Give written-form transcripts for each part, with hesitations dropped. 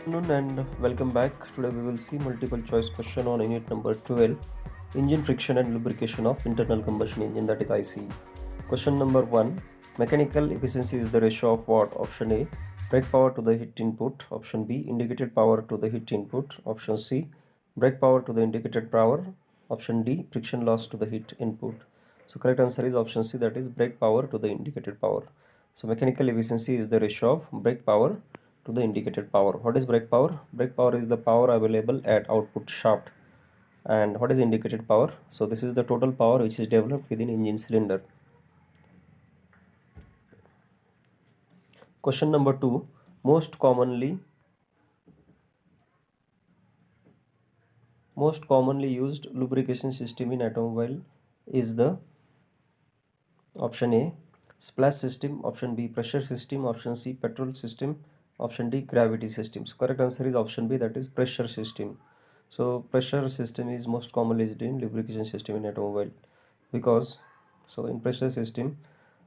Afternoon and welcome back. Today we will see multiple choice question on unit number 12, engine friction and lubrication of internal combustion engine, that is ICE. Question number 1, mechanical efficiency is the ratio of what? Option A, brake power to the heat input. Option B, indicated power to the heat input. Option C, brake power to the indicated power. Option D, friction loss to the heat input. So correct answer is option C, that is brake power to the indicated power. So mechanical efficiency is the ratio of brake power to the indicated power. What is brake power? Brake power is the power available at output shaft. And what is indicated power? So this is the total power which is developed within engine cylinder. Question number 2, most commonly used lubrication system in automobile is the option A, splash system. Option B, pressure system. Option C, petrol system. Option D, gravity system. So correct answer is option B, that is pressure system. So pressure system is most commonly used in lubrication system in automobile because in pressure system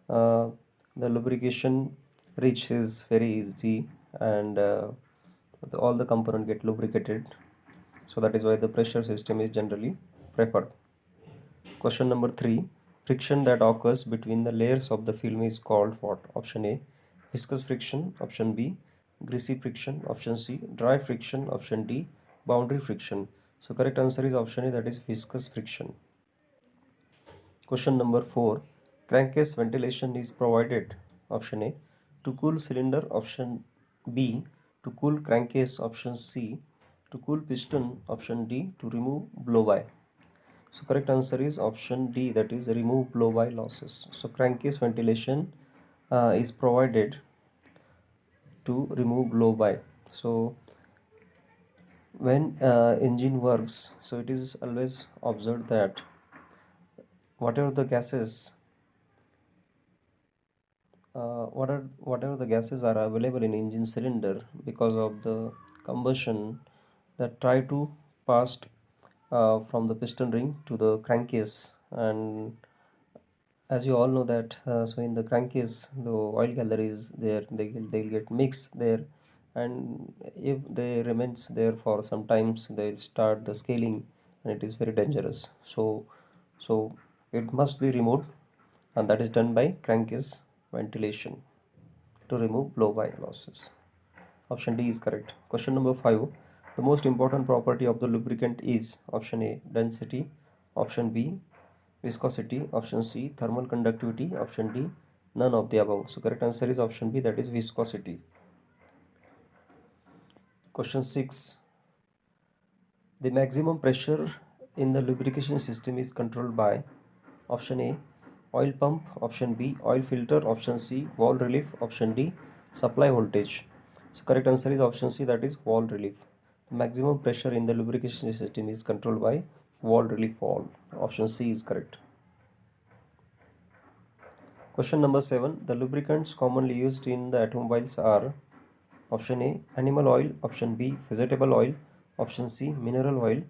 the lubrication reach is very easy and all the component get lubricated. So that is why the pressure system is generally preferred. Question number 3, friction that occurs between the layers of the film is called what? Option A, viscous friction. Option B, greasy friction. Option C, dry friction. Option D, boundary friction. So correct answer is option A, that is viscous friction. Question number 4, crankcase ventilation is provided. Option A, to cool cylinder. Option B, to cool crankcase. Option C, to cool piston. Option D, to remove blow-by. So correct answer is option D, that is remove blow-by losses. So crankcase ventilation is provided to remove blow-by. So when engine works, so it is always observed that whatever the gases whatever the gases are available in engine cylinder because of the combustion that try to pass from the piston ring to the crankcase. And as you all know that so in the crankcase the oil gallery is there, they'll get mixed there, and if they remains there for some times they'll start the scaling, and it is very dangerous. So it must be removed, and that is done by crankcase ventilation to remove blow-by losses. Option D is correct. Question number 5, the most important property of the lubricant is option A, density. Option B, viscosity. Option C, thermal conductivity. Option D, none of the above. So correct answer is option B, that is viscosity. Question 6, the maximum pressure in the lubrication system is controlled by option A, oil pump. Option B, oil filter. Option C, wall relief. Option D, supply voltage. So correct answer is option C, that is wall relief. The maximum pressure in the lubrication system is controlled by wall relief valve. Option C is correct. Question number 7, the lubricants commonly used in the automobiles are option A, animal oil. Option B, vegetable oil. Option C, mineral oil.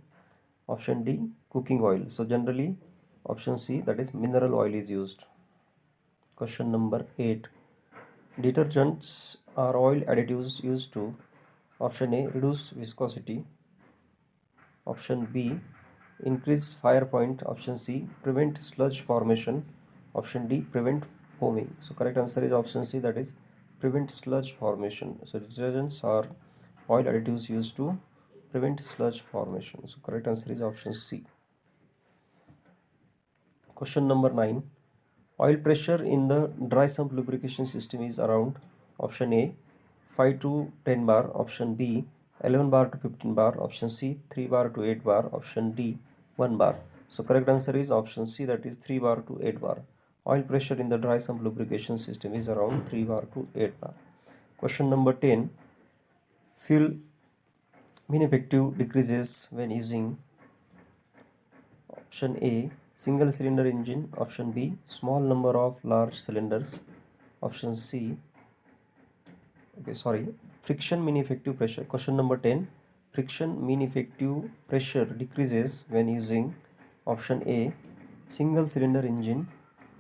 Option D, cooking oil. So generally option C, that is mineral oil, is used. Question number 8, detergents are oil additives used to option A, reduce viscosity. Option B, increase fire point. Option C, prevent sludge formation. Option D, prevent foaming. So correct answer is option C, that is prevent sludge formation. So detergents are oil additives used to prevent sludge formation. So correct answer is option C. Question number 9, oil pressure in the dry sump lubrication system is around option A, 5 to 10 bar. Option B, 11 bar to 15 bar. Option C, 3 bar to 8 bar. Option D, 1 bar. So correct answer is option C, that is 3 bar to 8 bar. Oil pressure in the dry sump lubrication system is around 3 bar to 8 bar. Question number 10, fuel mean effective decreases when using option A, single cylinder engine. Option B, small number of large cylinders. Option C, friction mean effective pressure. Question number 10, friction mean effective pressure decreases when using option A, single cylinder engine.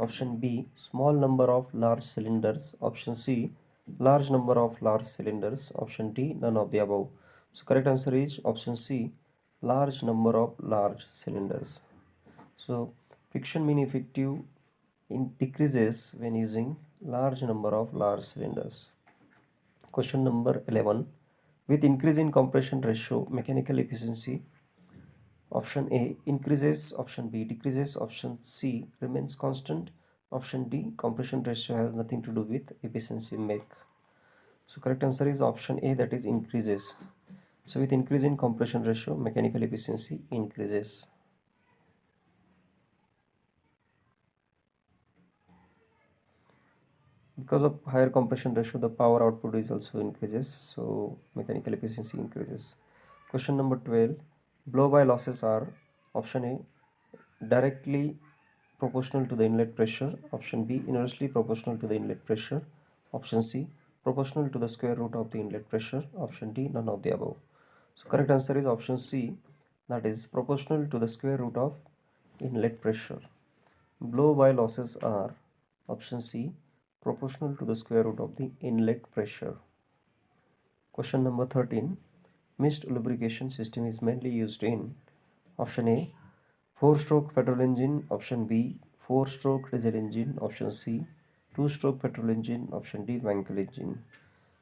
Option B, small number of large cylinders. Option C, Large number of large cylinders. Option D, none of the above. So correct answer is option C, large number of large cylinders. So friction mean effective decreases when using large number of large cylinders. Question number 11. With increase in compression ratio, mechanical efficiency, option A increases, option B decreases, option C remains constant, option D compression ratio has nothing to do with efficiency make. So correct answer is option A, that is increases. So with increase in compression ratio, mechanical efficiency increases. Because of higher compression ratio, the power output is also increases, so mechanical efficiency increases. Question number 12. Blow by losses are, option A directly proportional to the inlet pressure, option B inversely proportional to the inlet pressure, option C proportional to the square root of the inlet pressure, option D none of the above. So correct answer is option C, that is proportional to the square root of inlet pressure. Blow by losses are, option C, proportional to the square root of the inlet pressure. Question number 13. Mist lubrication system is mainly used in, option A 4-stroke petrol engine, option B 4-stroke diesel engine, option C 2-stroke petrol engine, option D Wankel engine.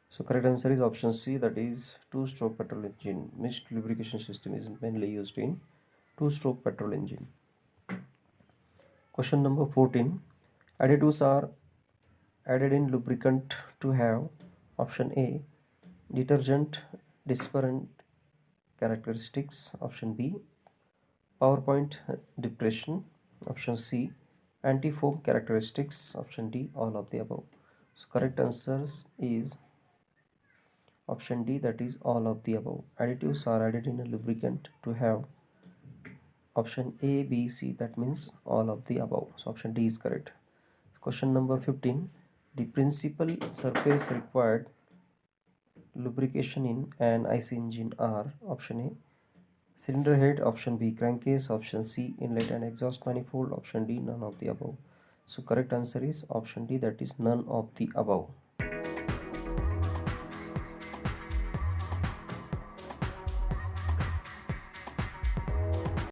So correct answer is option C, that is 2-stroke petrol engine. Mist lubrication system is mainly used in 2-stroke petrol engine. Question number 14. Additives are added in lubricant to have, option A detergent dispersion characteristics, option B power point depression, option C anti-foam characteristics, option D all of the above. So correct answers is option D, that is all of the above. Additives are added in a lubricant to have, option A, B, C, that means all of the above. So option D is correct. Question number 15. The principal surface required lubrication in an IC engine are, option A cylinder head, option B crankcase, option C inlet and exhaust manifold, option D none of the above. So correct answer is option D, that is none of the above.